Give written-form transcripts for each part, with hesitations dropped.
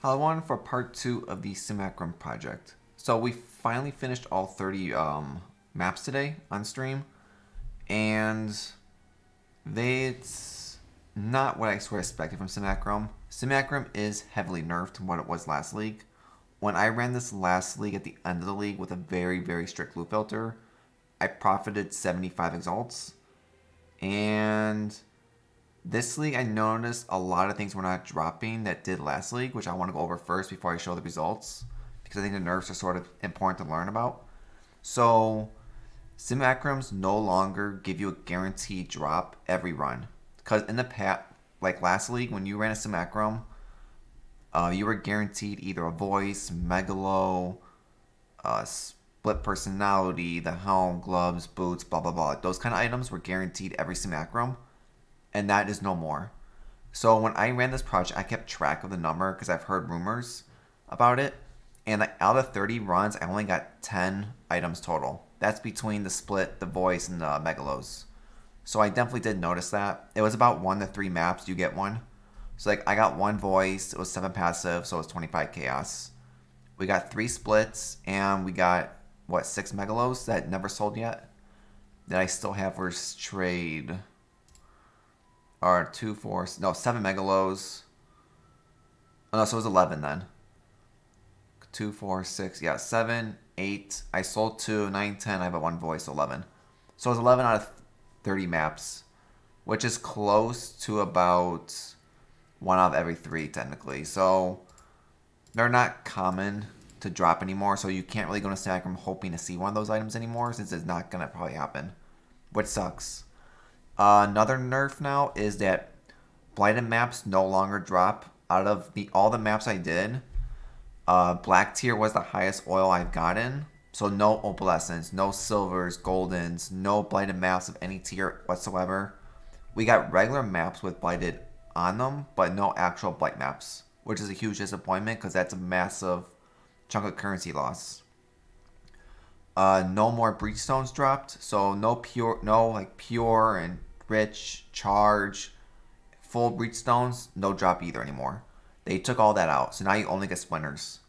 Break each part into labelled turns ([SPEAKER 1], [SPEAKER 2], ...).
[SPEAKER 1] Hello everyone for part 2 of the Simulacrum project. So we finally finished all 30 maps today on stream, and it's not what I sort of expected from Simulacrum. Simulacrum is heavily nerfed from what it was last league. When I ran this last league at the end of the league with a very strict loot filter, I profited 75 exalts, and this league, I noticed a lot of things were not dropping that did last league, which I want to go over first before I show the results, because I think the nerfs are sort of important to learn about. So, simulacrums no longer give you a guaranteed drop every run. Because in the past, like last league, when you ran a simulacrum, you were guaranteed either a voice, megalo, split personality, the helm, gloves, boots, blah blah blah. Those kind of items were guaranteed every simulacrum, and that is no more. So when I ran this project, I kept track of the number because I've heard rumors about it. And like out of 30 runs, I only got 10 items total. That's between the split, the voice, and the megalos. So I definitely did notice that. It was about 1 to 3 maps, you get one. So like I got 1 voice, it was 7 passive, so it was 25 chaos. We got 3 splits, and we got, what, 6 megalos that never sold yet? That I still have for trade. Or 2, 4, no, 7 megalos. Oh no, so it was 11 then. 2, 4, 6, yeah, 7, 8. I sold 2, 9, 10. I have a 1 voice, 11. So it was 11 out of 30 maps, which is close to about 1 out of every 3, technically. So they're not common to drop anymore, so you can't really go to Simulacrum hoping to see one of those items anymore, since it's not going to probably happen, which sucks. Another nerf now is that blighted maps no longer drop. Out of all the maps I did, black tier was the highest oil I've gotten. So no opalescence, no silvers, goldens, no blighted maps of any tier whatsoever. We got regular maps with blighted on them, but no actual blight maps, which is a huge disappointment because that's a massive chunk of currency loss. No more breach stones dropped, so no pure and rich charge full breach stones, no drop either anymore. They took all that out, so now you only get splinters.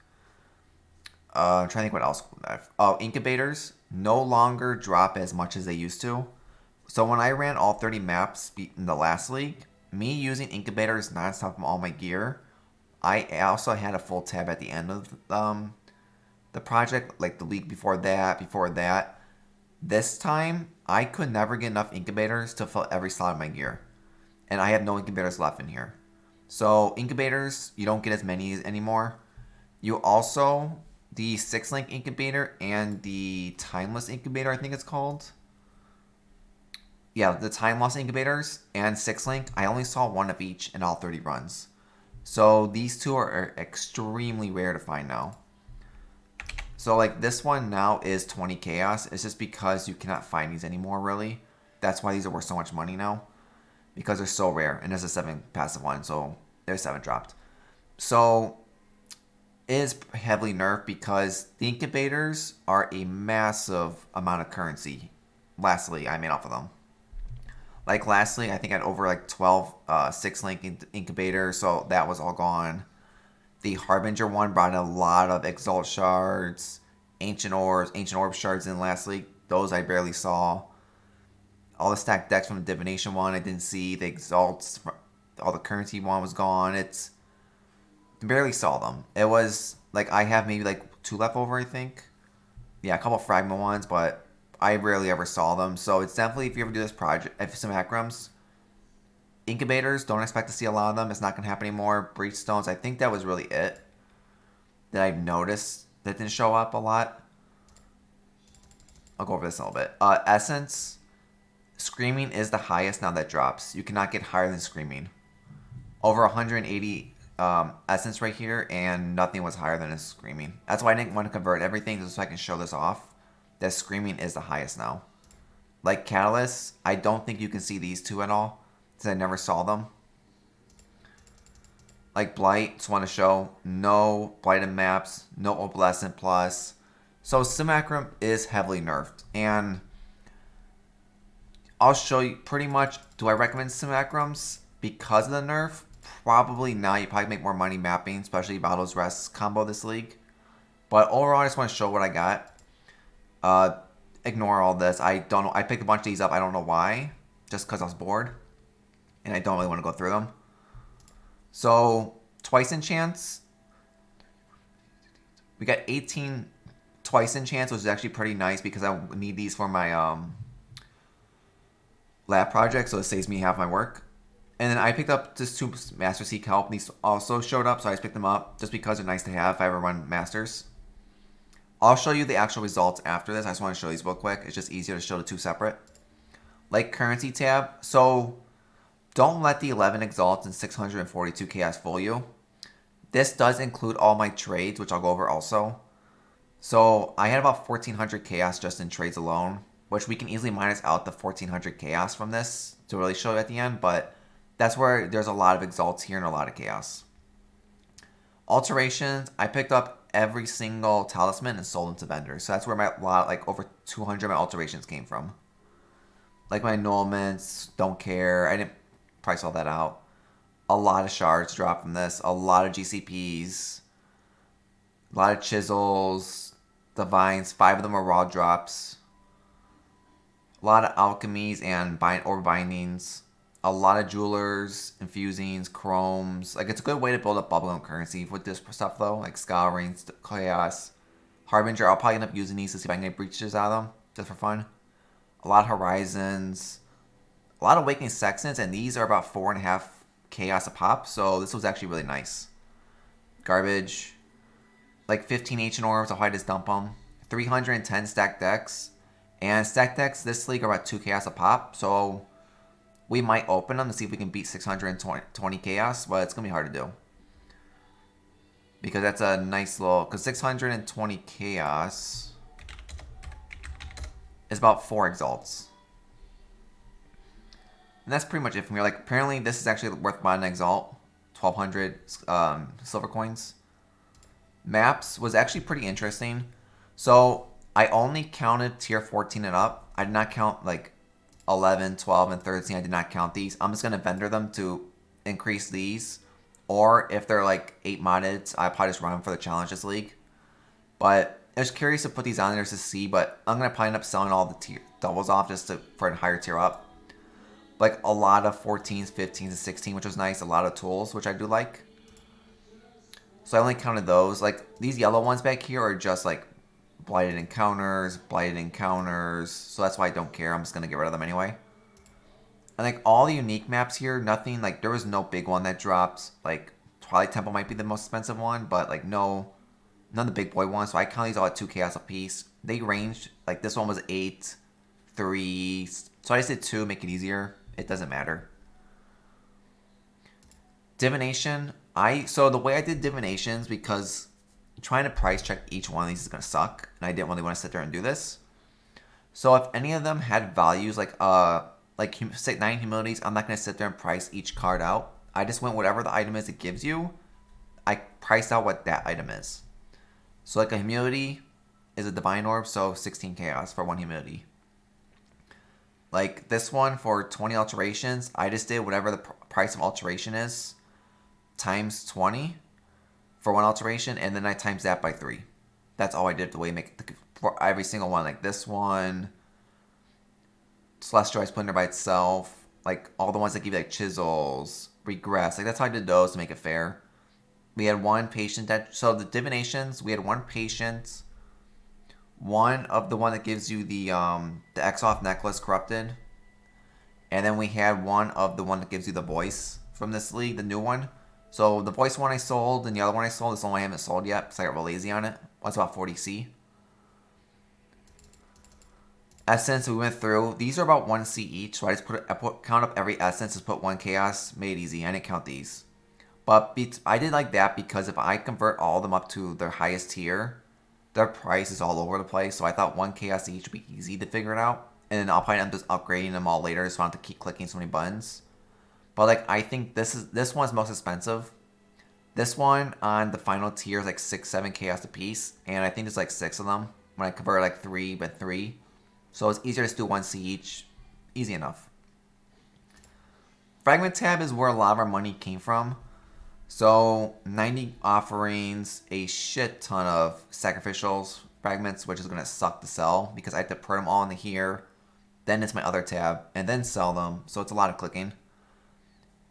[SPEAKER 1] I'm trying to think what else. Oh, incubators no longer drop as much as they used to. So when I ran all 30 maps in the last league, me using incubators nonstop from all my gear, I also had a full tab at the end of the project, like the league before that. This time, I could never get enough incubators to fill every slot of my gear. And I have no incubators left in here. So incubators, you don't get as many anymore. You also, the 6-link incubator and the timeless incubator, I think it's called. Yeah, the time loss incubators and 6-link, I only saw 1 of each in all 30 runs. So these two are extremely rare to find now. So like this one now is 20 chaos. It's just because you cannot find these anymore really. That's why these are worth so much money now. Because they're so rare. And there's a 7 passive one, so there's 7 dropped. So it is heavily nerfed because the incubators are a massive amount of currency. Lastly, I made off of them. Like lastly, I think I had over like 12 6-link incubators, so that was all gone. The Harbinger one brought in a lot of Exalt shards, Ancient Orb shards in last league. Those I barely saw. All the stacked decks from the Divination one I didn't see. The Exalts, all the currency one was gone. It's barely saw them. It was like I have maybe like 2 left over, I think. Yeah, a couple Fragment ones, but I rarely ever saw them. So it's definitely, if you ever do this project, if some Simulacrums, incubators, don't expect to see a lot of them. It's not going to happen anymore. Breach stones, I think that was really it that I've noticed that didn't show up a lot. I'll go over this a little bit. Essence, Screaming is the highest now that drops. You cannot get higher than Screaming. Over 180 Essence right here, and nothing was higher than a Screaming. That's why I didn't want to convert everything, just so I can show this off. That Screaming is the highest now. Like Catalyst, I don't think you can see these two at all, since I never saw them. Like Blight, just want to show no Blighted maps, no Opalescent plus. So Simulacrum is heavily nerfed, and I'll show you pretty much. Do I recommend Simulacrums because of the nerf? Probably not. You probably make more money mapping, especially Battle's Rest combo this league. But overall, I just want to show what I got. Ignore all this. I don't know. I picked a bunch of these up. I don't know why. Just because I was bored. And I don't really want to go through them. So, twice enchants. We got 18 twice enchants, which is actually pretty nice because I need these for my lab project. So it saves me half my work. And then I picked up just 2 Master Seek Help. These also showed up, so I just picked them up just because they're nice to have if I ever run Masters. I'll show you the actual results after this. I just want to show these real quick. It's just easier to show the 2 separate. Like Currency tab. So don't let the 11 Exalts and 642 Chaos fool you. This does include all my trades, which I'll go over also. So I had about 1400 Chaos just in trades alone, which we can easily minus out the 1400 Chaos from this to really show you at the end, but that's where there's a lot of Exalts here and a lot of Chaos. Alterations, I picked up every single talisman and sold them to vendors. So that's where my like over 200 of my alterations came from. Like my annulments, don't care. I didn't price all that out. A lot of shards dropped from this. A lot of GCPs. A lot of chisels. Divines. 5 of them are raw drops. A lot of alchemies and orb bindings. A lot of jewelers, infusings, chromes. Like, it's a good way to build up bubblegum currency with this stuff, though. Like, Scourings, Chaos, Harbinger. I'll probably end up using these to see if I can get breaches out of them, just for fun. A lot of Horizons. A lot of Awakening Sextants, and these are about 4.5 Chaos a pop, so this was actually really nice. Garbage. Like, 15 Ancient Orbs. I'll probably just dump them. 310 stacked decks. And stacked decks this league are about 2 Chaos a pop, so we might open them to see if we can beat 620 Chaos, but it's going to be hard to do. Because that's a nice little... Because 620 Chaos is about 4 Exalts. And that's pretty much it from here. Like, apparently this is actually worth buying an Exalt. 1,200 silver coins. Maps was actually pretty interesting. So, I only counted tier 14 and up. I did not count, like, 11, 12, and 13. I did not count these. I'm just going to vendor them to increase these. Or if they're like 8 modded, I probably just run them for the challenge this league. But I was curious to put these on there to see. But I'm going to probably end up selling all the tier doubles off just for a higher tier up. Like a lot of 14s, 15s, and 16, which was nice. A lot of tools, which I do like. So I only counted those. Like these yellow ones back here are just like blighted encounters. So that's why I don't care. I'm just going to get rid of them anyway. And like all the unique maps here, nothing, like there was no big one that dropped. Like Twilight Temple might be the most expensive one, but like none of the big boy ones. So I count these all at 2 chaos a piece. They ranged, like this one was 8, 3. So I just did 2, make it easier. It doesn't matter. Divination. So the way I did divinations, because trying to price check each one of these is going to suck. And I didn't really want to sit there and do this. So if any of them had values like say 9 humilities, I'm not going to sit there and price each card out. I just went whatever the item is it gives you. I priced out what that item is. So like a humility is a divine orb, so 16 chaos for 1 humility. Like this one for 20 alterations, I just did whatever the price of alteration is times 20 for 1 alteration, and then I times that by 3. That's all I did, the way you make it for every single one. Like this one, Celestial Splendor by itself, like all the ones that give you like chisels, regress, like that's how I did those to make it fair. We had 1 patient that, so the divinations, we had 1 patient, 1 of the one that gives you the X-Off necklace corrupted, and then we had 1 of the one that gives you the voice from this league, the new one. So the voice one I sold, and the other one I sold, this one I haven't sold yet because I got real lazy on it. That's about 40C. Essence we went through. These are about 1C each, so I just count up every essence, just put 1 chaos, made it easy. I didn't count these. But I did like that because if I convert all of them up to their highest tier, their price is all over the place. So I thought 1 chaos each would be easy to figure it out. And then I'll probably end up just upgrading them all later, so I don't have to keep clicking so many buttons. But like I think this one's most expensive. This one on the final tier is like 6, 7 chaos a piece, and I think there's like 6 of them when I convert like 3 by 3. So it's easier to just do 1C each. Easy enough. Fragment Tab is where a lot of our money came from. So 90 offerings, a shit ton of sacrificials, fragments, which is going to suck to sell because I have to put them all into here. Then it's my other tab, and then sell them. So it's a lot of clicking.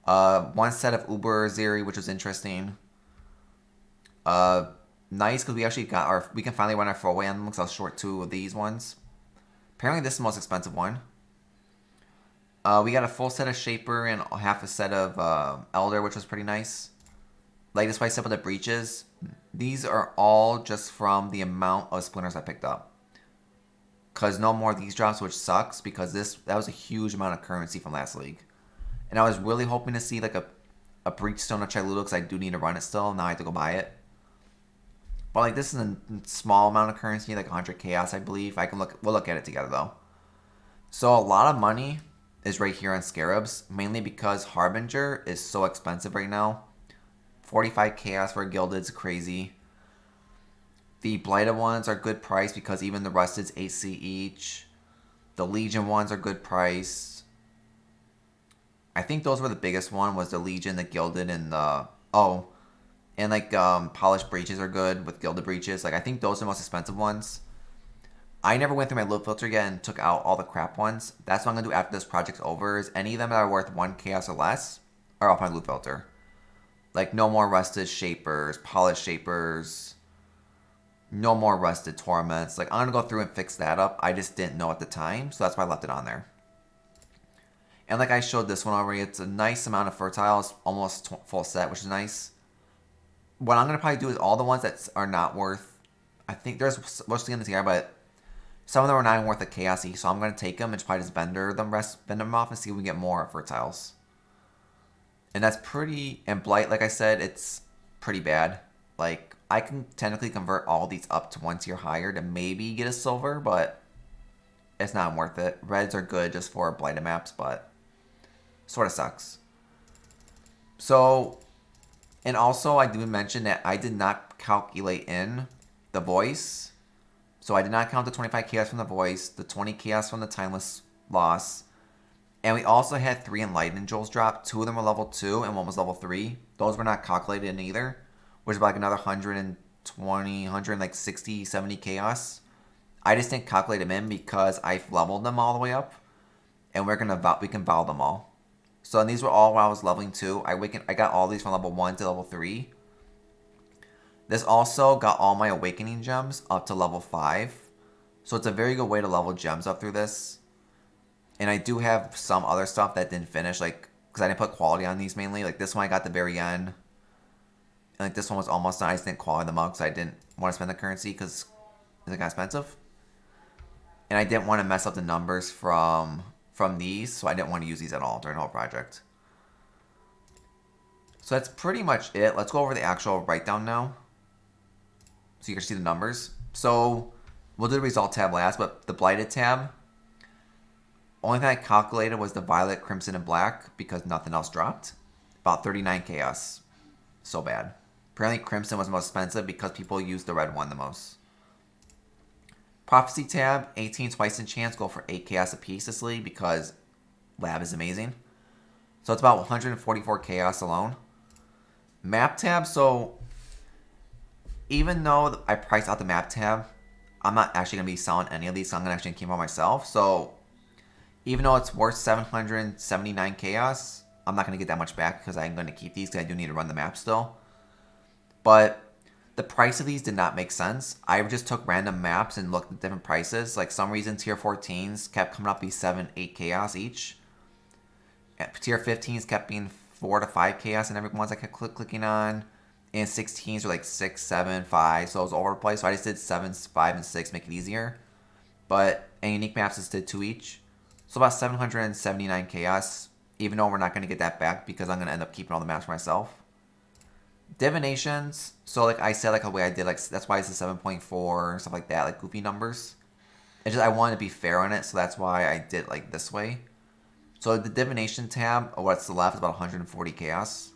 [SPEAKER 1] One set of Uber Zeri, which was interesting. Nice because we actually got we can finally run our 4-way on them because I was short 2 of these ones. Apparently this is the most expensive one. We got a full set of Shaper and half a set of Elder, which was pretty nice. Like this, why I said with the breaches. These are all just from the amount of splinters I picked up. Because no more of these drops, which sucks because that was a huge amount of currency from last league. And I was really hoping to see like a Breachstone of Chilludo because I do need to run it still. Now I have to go buy it. But like this is a small amount of currency, like 100 chaos, I believe. We'll look at it together though. So a lot of money is right here on Scarabs, mainly because Harbinger is so expensive right now. 45 chaos for a gilded is crazy. The Blighted ones are good price because even the Rusted's 8C each. The Legion ones are good price. I think those were the biggest one, was the Legion, the Gilded, and the... Oh, and like Polished Breaches are good with Gilded Breaches. Like I think those are the most expensive ones. I never went through my loot filter yet and took out all the crap ones. That's what I'm going to do after this project's over, is any of them that are worth 1 chaos or less are off my loot filter. Like no more Rusted Shapers, Polished Shapers... No more Rusted Torments. Like, I'm going to go through and fix that up. I just didn't know at the time, so that's why I left it on there. And like I showed this one already, it's a nice amount of Fertiles, almost full set, which is nice. What I'm going to probably do is all the ones that are not worth... I think there's mostly in this here, but some of them are not even worth a Chaos each, so I'm going to take them and probably just vendor them off and see if we can get more Fertiles. And that's pretty... And Blight, like I said, it's pretty bad. Like... I can technically convert all these up to 1 tier higher to maybe get a silver, but it's not worth it. Reds are good just for blighted maps, but sort of sucks. So, and also I do mention that I did not calculate in the voice. So I did not count the 25 chaos from the voice, the 20 chaos from the timeless loss. And we also had 3 enlightenment jewels drop. 2 of them were level 2 and 1 was level 3. Those were not calculated in either. Which is like another 120, 160, 70 chaos. I just didn't calculate them in because I've leveled them all the way up. And we can vow them all. So and these were all while I was leveling 2. I got all these from level 1 to level 3. This also got all my awakening gems up to level 5. So it's a very good way to level gems up through this. And I do have some other stuff that didn't finish, like, because I didn't put quality on these mainly. Like this one I got the very end. And like this one was almost done. I just didn't qualify them up because I didn't want to spend the currency because it's kind of expensive. And I didn't want to mess up the numbers from these, so I didn't want to use these at all during the whole project. So that's pretty much it. Let's go over the actual write-down now. So you can see the numbers. So we'll do the result tab last, but the Blighted tab, only thing I calculated was the Violet, Crimson, and Black because nothing else dropped. About 39 chaos. So bad. Apparently Crimson was the most expensive because people use the red one the most. Prophecy tab, 18 twice in chance, go for 8 chaos apiece this league because lab is amazing. So it's about 144 chaos alone. Map tab, so even though I priced out the map tab, I'm not actually going to be selling any of these, so I'm going to actually keep them myself. So even though it's worth 779 chaos, I'm not going to get that much back because I'm going to keep these because I do need to run the map still. But the price of these did not make sense. I just took random maps and looked at different prices. Like some reason tier 14s kept coming up be 7, 8 chaos each. Tier 15s kept being 4 to 5 chaos and every ones I kept clicking on. And 16s were like 6, 7, 5. So it was all over the place. So I just did 7, 5, and 6, make it easier. And unique maps just did 2 each. So about 779 chaos. Even though we're not going to get that back because I'm going to end up keeping all the maps for myself. Divinations, so like I said, like the way I did, like that's why it's a 7.4 stuff like that, like goofy numbers. It's just I wanted to be fair on it, so that's why I did like this way. So the Divination tab, what's the left, is about 140 chaos.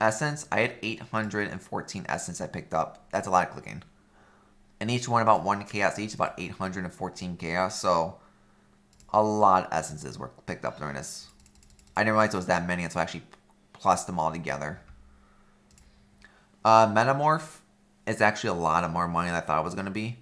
[SPEAKER 1] Essence, I had 814 essence I picked up. That's a lot of clicking. And each one about 1 chaos each, about 814 chaos. So a lot of essences were picked up during this. I didn't realize it was that many until I actually plus them all together. Metamorph is actually a lot of more money than I thought it was going to be.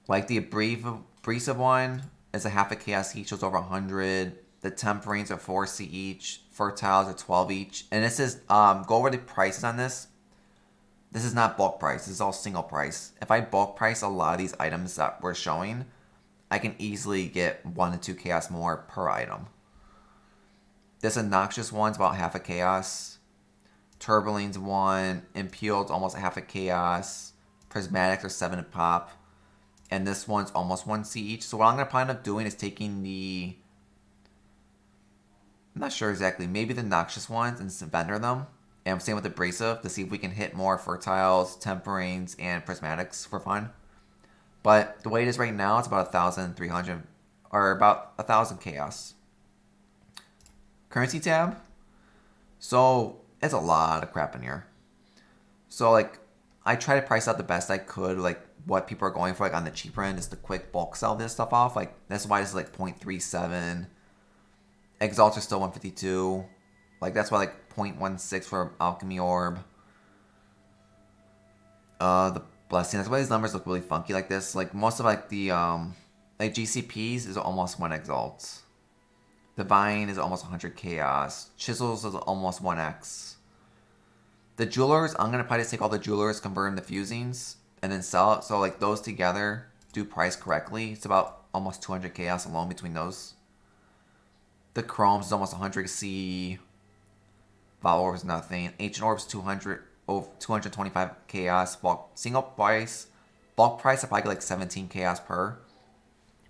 [SPEAKER 1] Like the abrasive one is a half a chaos each, so it's over 100. The temperings are 4C each. Fertiles are 12 each. And this is, go over the prices on this. This is not bulk price. This is all single price. If I bulk price a lot of these items that we're showing, I can easily get 1 to 2 chaos more per item. This obnoxious one's about half a chaos. Turbulines 1. Impaled almost a half a chaos. Prismatics are 7 a pop. And this one's almost 1C each. So what I'm going to probably end up doing is taking the... I'm not sure exactly. Maybe the noxious ones and vendor them. And I'm staying with abrasive to see if we can hit more fertiles, temperings, and prismatics for fun. But the way it is right now, it's about 1,300 or about 1,000 chaos. Currency tab. So it's a lot of crap in here. So like I try to price out the best I could, like what people are going for, like on the cheaper end, is to quick bulk sell this stuff off. Like that's why this is like 0.37. Exalts are still 152. Like that's why like 0.16 for Alchemy Orb. The Blessing. That's why these numbers look really funky like this. Like most of like the like GCPs is almost 1 Exalt. Divine is almost 100 Chaos. Chisels is almost 1x. The Jewelers, I'm gonna probably take all the Jewelers, convert them to fusings, and then sell it. So like those together do price correctly. It's about almost 200 Chaos alone between those. The Chromes is almost 100 C. Vile Orb is nothing. Ancient Orbs 225 Chaos. Bulk, single price. Bulk price I probably get like 17 Chaos per.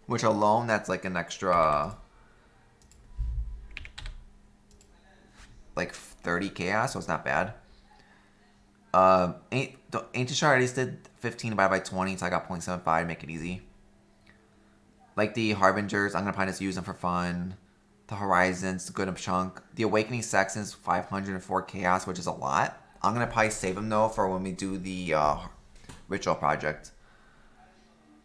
[SPEAKER 1] Which alone that's like an extra like 30 Chaos, so it's not bad. Ancient Shard I just did 15 by 20, so I got 0.75, make it easy. Like the Harbingers, I'm gonna probably just use them for fun. The Horizons, the good chunk. The Awakening Sextons, 504 Chaos, which is a lot. I'm gonna probably save them though for when we do the Ritual Project.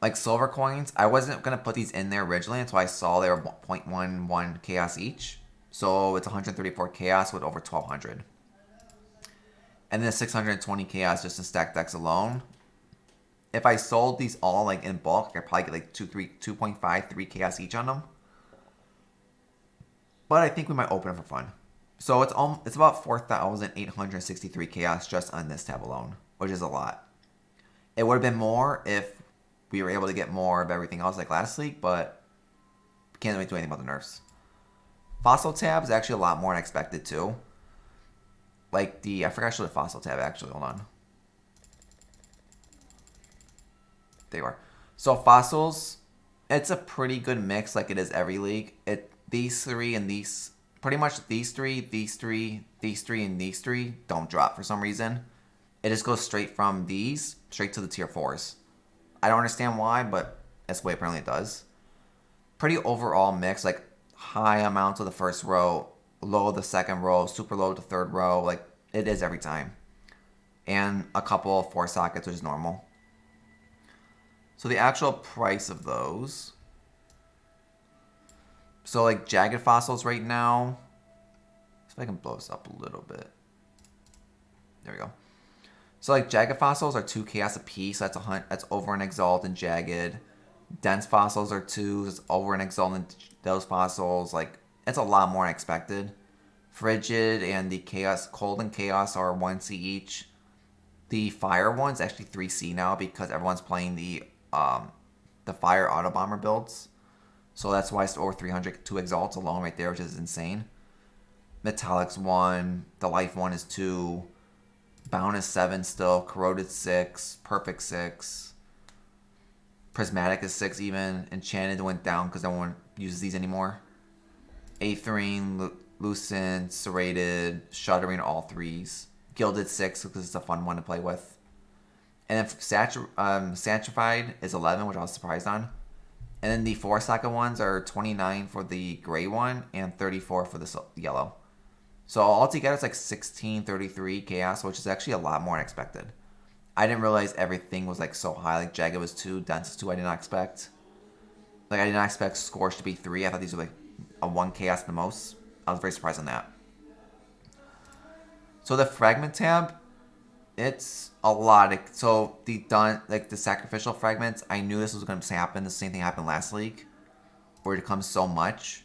[SPEAKER 1] Like Silver Coins, I wasn't gonna put these in there originally until I saw they were 0.11 Chaos each. So it's 134 Chaos with over 1,200. And then 620 Chaos just in stack decks alone. If I sold these all like in bulk, I could probably get like 2.5, 3 Chaos each on them. But I think we might open it for fun. So it's about 4,863 Chaos just on this tab alone, which is a lot. It would have been more if we were able to get more of everything else like last week, but we can't really do anything about the nerfs. Fossil tab is actually a lot more than I expected too. Like I forgot I showed the fossil tab actually. Hold on. There you are. So fossils, it's a pretty good mix like it is every league. These three and these, pretty much these three, these three, these three, and these three don't drop for some reason. It just goes straight from these, straight to the tier 4s. I don't understand why, but that's the way apparently it does. Pretty overall mix, like high amounts of the first row, low the second row, super low the third row, like it is every time. And a couple of 4 sockets, which is normal. So the actual price of those. So like Jagged Fossils right now. See if I can blow this up a little bit. There we go. So like Jagged Fossils are 2 Chaos a piece. So that's over an Exalt and Jagged. Dense Fossils are 2. It's over an Exalt and those fossils. Like it's a lot more than expected. Frigid and the Chaos, Cold and Chaos are 1C each. The Fire one's actually 3C now because everyone's playing the Fire Auto Bomber builds. So that's why it's over 300 2 Exalts alone right there, which is insane. Metallic's 1. The Life 1 is 2. Bound is 7 still. Corroded 6. Perfect 6. Prismatic is 6 even. Enchanted went down because no one uses these anymore. Aetherine, Lucent, Serrated, Shuddering, all 3s. Gilded 6 because it's a fun one to play with. And then Sanctified is 11, which I was surprised on. And then the 4 socket ones are 29 for the gray one and 34 for the yellow. So altogether it's like 1633 Chaos, which is actually a lot more than expected. I didn't realize everything was like so high. Like Jagged was 2, Dense is 2. I did not expect. Like I did not expect Scorch to be 3. I thought these were like a 1 Chaos the most. I was very surprised on that. So the Fragment Tab, it's a lot. So the sacrificial fragments, I knew this was going to happen. The same thing happened last league, where it comes so much.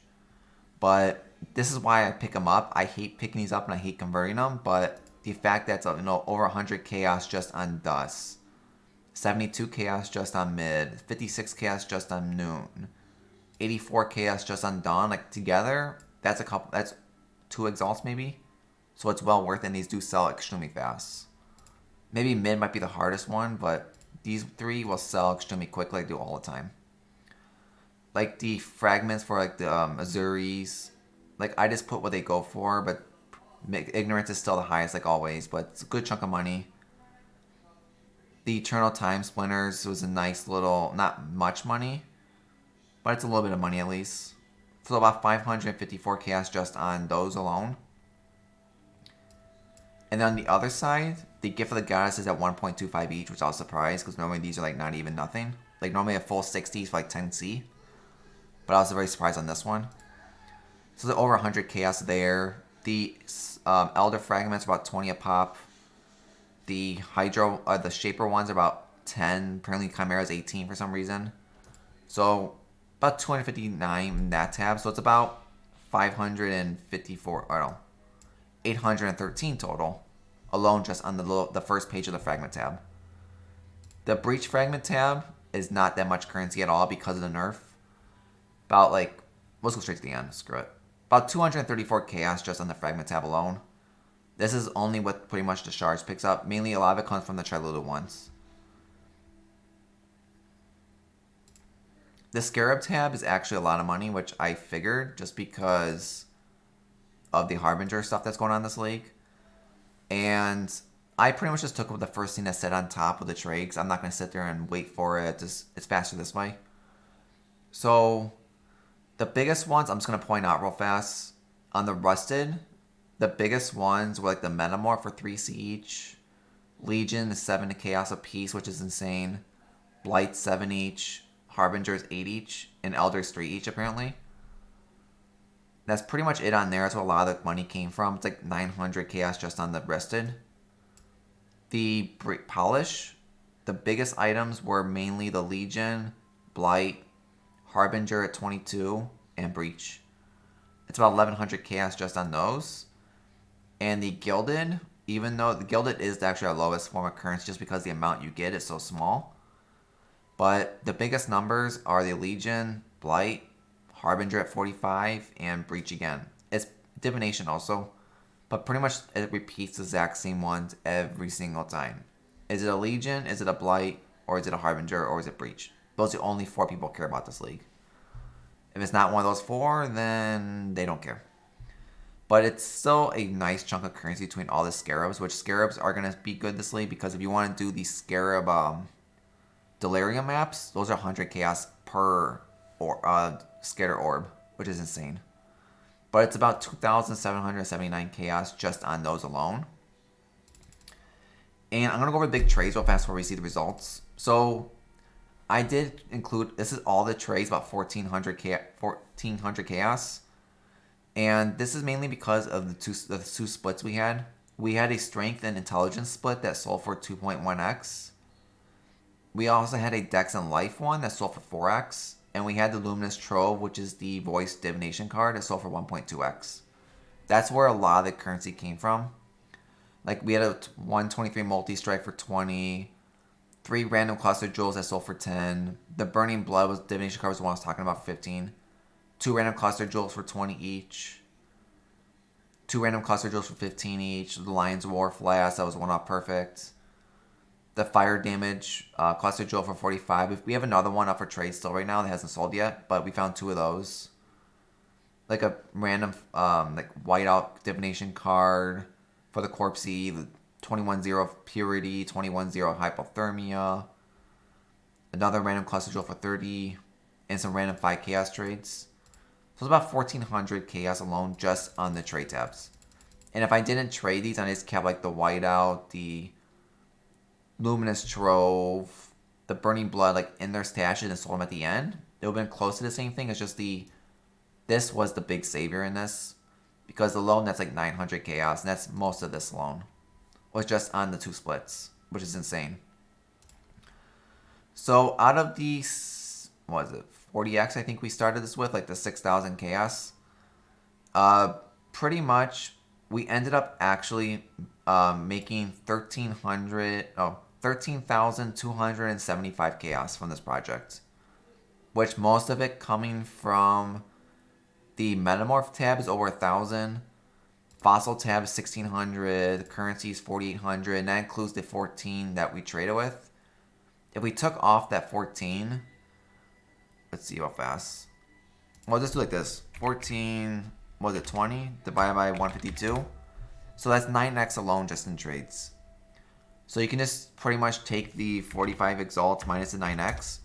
[SPEAKER 1] But this is why I pick them up. I hate picking these up and I hate converting them. But the fact that it's over 100 chaos just on dust, 72 chaos just on mid, 56 chaos just on noon, 84 chaos just on dawn, like together, that's that's 2 exalts maybe. So it's well worth it, and these do sell extremely fast. Maybe mid might be the hardest one, but these 3 will sell extremely quickly. I do all the time. Like the fragments for like the Azuris, like I just put what they go for, but ignorance is still the highest like always, but it's a good chunk of money. The Eternal Time Splinters was a nice little, not much money, but it's a little bit of money at least. So about 554 chaos just on those alone. And then on the other side, the Gift of the Goddess is at 1.25 each, which I was surprised because normally these are like not even nothing. Like normally a full 60s for like 10C. But I was very surprised on this one. So the over 100 chaos there. The Elder Fragments are about 20 a pop. The Hydro, the Shaper ones are about 10. Apparently Chimera is 18 for some reason. So about 259 in that tab. So it's about 554, or no, 813 total. Alone just on the first page of the Fragment tab. The Breach Fragment tab is not that much currency at all because of the nerf. About like, let's go straight to the end, screw it. About 234 chaos just on the Fragment tab alone. This is only what pretty much the shards picks up. Mainly a lot of it comes from the Triluted ones. The Scarab tab is actually a lot of money, which I figured just because of the Harbinger stuff that's going on in this league. And I pretty much just took the first thing that said on top of the trades. I'm not going to sit there and wait for it. It's faster this way. So the biggest ones, I'm just going to point out real fast. On the Rusted, the biggest ones were like the Metamorph for 3C each. Legion is 7 to Chaos a piece, which is insane. Blight 7 each. Harbinger is 8 each. And Elders 3 each, apparently. That's pretty much it on there. That's where a lot of the money came from. It's like 900 chaos just on the Rested. The Polish, the biggest items were mainly the Legion, Blight, Harbinger at 22, and Breach. It's about 1100 chaos just on those. And the Gilded, even though the Gilded is actually our lowest form of currency just because the amount you get is so small. But the biggest numbers are the Legion, Blight, Harbinger at 45, and Breach again. It's Divination also, but pretty much it repeats the exact same ones every single time. Is it a Legion, is it a Blight, or is it a Harbinger, or is it Breach? Those are the only 4 people care about this league. If it's not one of those 4, then they don't care. But it's still a nice chunk of currency between all the Scarabs, which Scarabs are going to be good this league because if you want to do the Scarab Delirium maps, those are 100 chaos per Scatter Orb, which is insane. But it's about 2,779 chaos just on those alone. And I'm going to go over the big trades real fast before we see the results. So I did include, this is all the trades, about 1,400 chaos. And this is mainly because of the two splits we had. We had a Strength and Intelligence split that sold for 2.1x. We also had a Dex and Life one that sold for 4x. And we had the Luminous Trove, which is the Voice Divination card that sold for 1.2x. That's where a lot of the currency came from. Like we had a 123 multi-strike for 20. 3 random cluster jewels that sold for 10. The Burning Blood was Divination card was the one I was talking about for 15. 2 random cluster jewels for 20 each. 2 random cluster jewels for 15 each. The Lion's War Flask, that was one off perfect. The Fire Damage cluster jewel for 45. We have another one up for trade still right now that hasn't sold yet, but we found 2 of those. Like a random like whiteout divination card for the Corpsey, the 21-0 of Purity, 21-0 of Hypothermia. Another random cluster jewel for 30, and some random 5 chaos trades. So it's about 1,400 chaos alone just on the trade tabs. And if I didn't trade these, I just kept like the whiteout, the Luminous Trove, the Burning Blood like in their stashes and sold them at the end, it would have been close to the same thing. It's just this was the big savior in this. because alone that's like 900 chaos, and that's most of this alone. Was just on the 2 splits, which is insane. So out of the, what was it, 40x I think we started this with, like the 6,000 chaos. Pretty much we ended up actually making 13,275 chaos from this project, which most of it coming from the Metamorph tab is over 1,000. Fossil tab is 1,600. Currency is 4,800. And that includes the 14 that we traded with. If we took off that 14, let's see how fast. Well, just do like this. 14, what was it, 20? Divided by 152. So that's 9x alone just in trades. So you can just pretty much take the 45 exalts minus the 9x.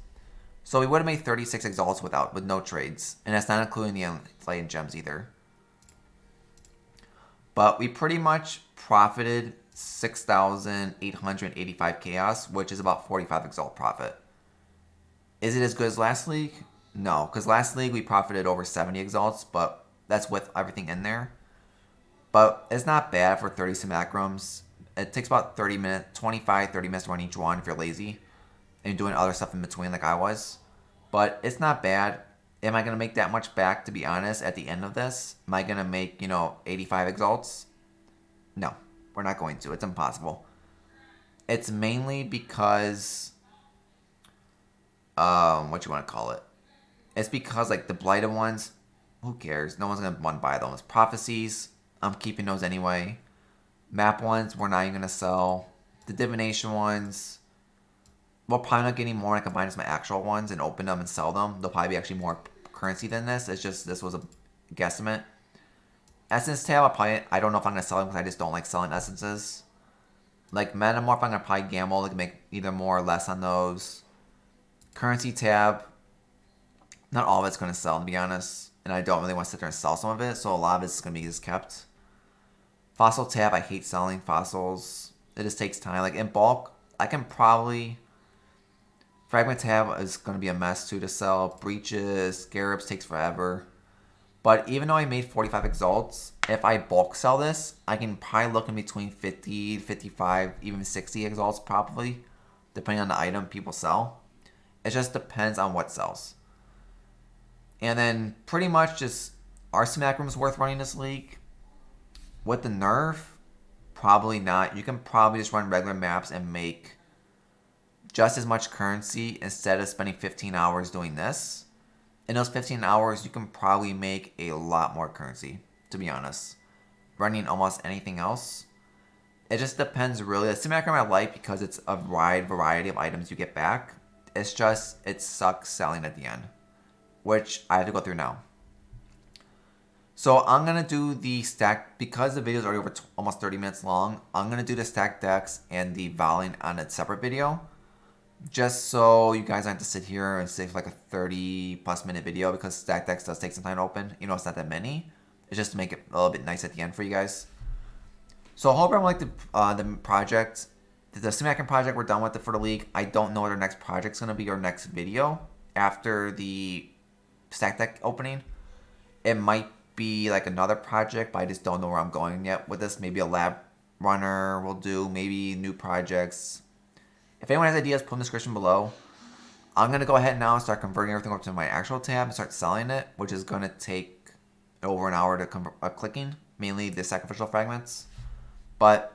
[SPEAKER 1] So we would have made 36 exalts with no trades. And that's not including the inflated gems either. But we pretty much profited 6,885 chaos, which is about 45 exalt profit. Is it as good as last league? No, because last league we profited over 70 exalts, but that's with everything in there. But it's not bad for 30 simulacrums. It takes about 30 minutes, 25, 30 minutes to run each one if you're lazy and doing other stuff in between like I was. But it's not bad. Am I going to make that much back, to be honest, at the end of this? Am I going to make, 85 exalts? No, we're not going to. It's impossible. It's mainly because, what you want to call it? It's because, like, the blighted ones, who cares? No one's going to want to buy those. Prophecies, I'm keeping those anyway. Map ones, we're not even going to sell. The Divination ones, we'll probably not get any more. I combine as my actual ones and open them and sell them. They'll probably be actually more currency than this. It's just, this was a guesstimate. Essence tab, I don't know if I'm going to sell them because I just don't like selling essences. Like Metamorph, I'm going to probably gamble to make either more or less on those. Currency tab, not all of it's going to sell, to be honest. And I don't really want to sit there and sell some of it, so a lot of it's going to be just kept. Fossil tab, I hate selling fossils. It just takes time. Like in bulk, I can probably... Fragment tab is going to be a mess too to sell. Breaches, Scarabs takes forever. But even though I made 45 exalts, if I bulk sell this, I can probably look in between 50, 55, even 60 exalts probably, depending on the item people sell. It just depends on what sells. And then pretty much just, are Simulacrums worth running this league? With the nerf, probably not. You can probably just run regular maps and make just as much currency instead of spending 15 hours doing this. In those 15 hours, you can probably make a lot more currency, to be honest. Running almost anything else. It just depends really. The Simulacrum I like because it's a wide variety of items you get back. It's just, it sucks selling at the end, which I have to go through now. So I'm going to do the stack, because the video is already over almost 30 minutes long, I'm going to do the stack decks and the volleying on a separate video. Just so you guys don't have to sit here and save like a 30+ minute video, because stack decks does take some time to open. It's not that many. It's just to make it a little bit nice at the end for you guys. So I hope everyone liked the project. The Simulacrum project, we're done with it for the league. I don't know what our next project's going to be, our next video after the stack deck opening. It might be like another project, but I just don't know where I'm going yet with this. Maybe a lab runner will do, maybe new projects. If anyone has ideas, put in the description below. I'm going to go ahead now and start converting everything over to my actual tab and start selling it, which is going to take over an hour to clicking, mainly the sacrificial fragments. But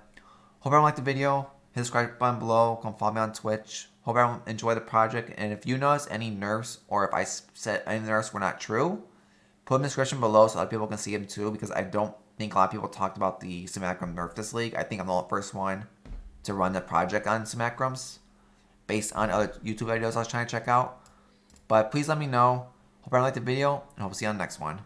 [SPEAKER 1] hope everyone liked the video. Hit the subscribe button below. Come follow me on Twitch. Hope everyone enjoyed the project. And if you notice any nerfs, or if I said any nerfs were not true, put them in the description below so other people can see them too, because I don't think a lot of people talked about the Simulacrum nerf this league. I think I'm the first one to run the project on Simulacrums based on other YouTube videos I was trying to check out. But please let me know. Hope everyone liked the video, and hope to see you on the next one.